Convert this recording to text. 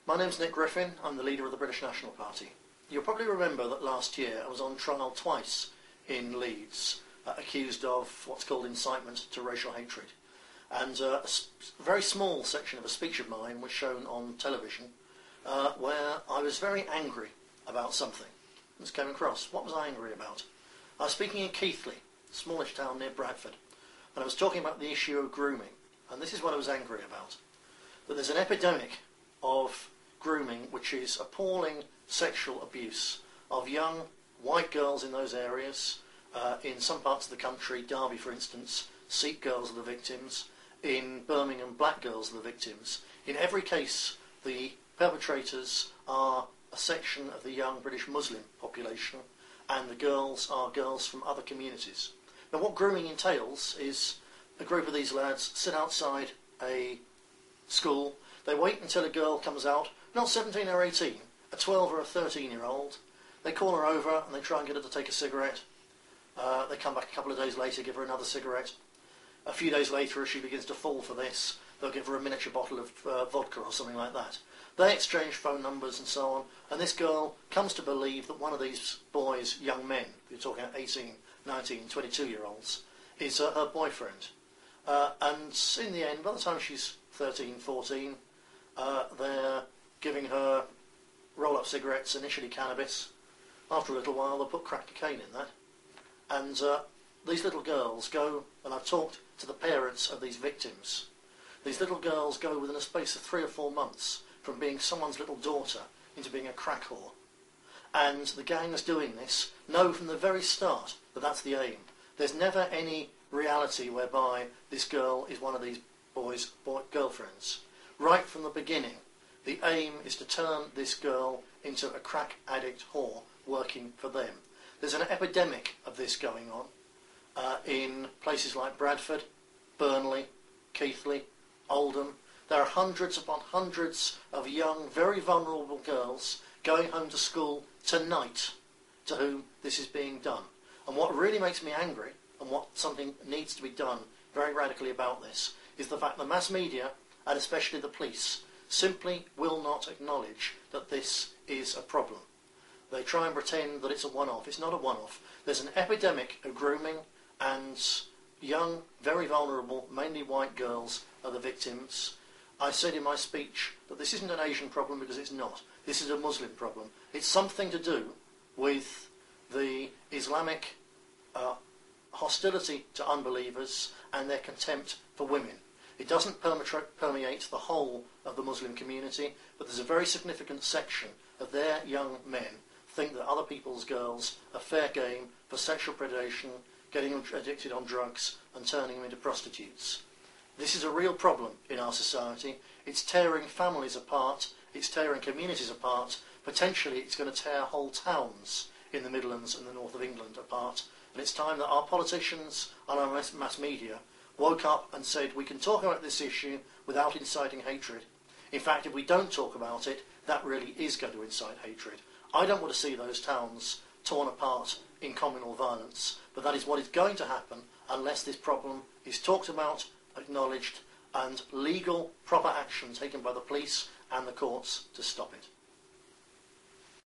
My name's Nick Griffin. I'm the leader of the British National Party. You'll probably remember that last year I was on trial twice in Leeds, accused of what's called incitement to racial hatred. And a very small section of a speech of mine was shown on television where I was very angry about something. This came across. What was I angry about? I was speaking in Keighley, a smallish town near Bradford, and I was talking about the issue of grooming. And this is what I was angry about. That there's an epidemic of grooming which is appalling sexual abuse of young white girls in those areas. In some parts of the country, Derby for instance, Sikh girls are the victims. In Birmingham, black girls are the victims. In every case, the perpetrators are a section of the young British Muslim population, and the girls are girls from other communities. Now what grooming entails is a group of these lads sit outside a school. They wait until a girl comes out, not 17 or 18, a 12 or a 13-year-old. They call her over and they try and get her to take a cigarette. They come back a couple of days later, give her another cigarette. A few days later, as she begins to fall for this, they'll give her a miniature bottle of vodka or something like that. They exchange phone numbers and so on, and this girl comes to believe that one of these boys, young men, you're talking 18, 19, 22-year-olds, is her boyfriend. And in the end, by the time she's 13, 14, they're giving her roll-up cigarettes, initially cannabis. After a little while, they'll put crack cocaine in that. And these little girls go, and I've talked to the parents of these victims, these little girls go within a space of 3 or 4 months from being someone's little daughter into being a crack whore. And the gangs doing this know from the very start that that's the aim. There's never any reality whereby this girl is one of these boys' girlfriends. Right from the beginning, the aim is to turn this girl into a crack addict whore working for them. There's an epidemic of this going on in places like Bradford, Burnley, Keighley, Oldham. There are hundreds upon hundreds of young, very vulnerable girls going home to school tonight to whom this is being done. And what really makes me angry, and what something needs to be done very radically about this, is the fact the mass media, and especially the police, simply will not acknowledge that this is a problem. They try and pretend that it's a one-off. It's not a one-off. There's an epidemic of grooming, and young, very vulnerable, mainly white girls are the victims. I said in my speech that this isn't an Asian problem because it's not. This is a Muslim problem. It's something to do with the Islamic hostility to unbelievers and their contempt for women. It doesn't permeate the whole of the Muslim community, but there's a very significant section of their young men think that other people's girls are fair game for sexual predation, getting them addicted on drugs and turning them into prostitutes. This is a real problem in our society. It's tearing families apart, it's tearing communities apart, potentially it's going to tear whole towns in the Midlands and the north of England apart. And it's time that our politicians and our mass media woke up and said we can talk about this issue without inciting hatred. In fact, if we don't talk about it, that really is going to incite hatred. I don't want to see those towns torn apart in communal violence, but that is what is going to happen unless this problem is talked about, acknowledged, and legal, proper action taken by the police and the courts to stop it.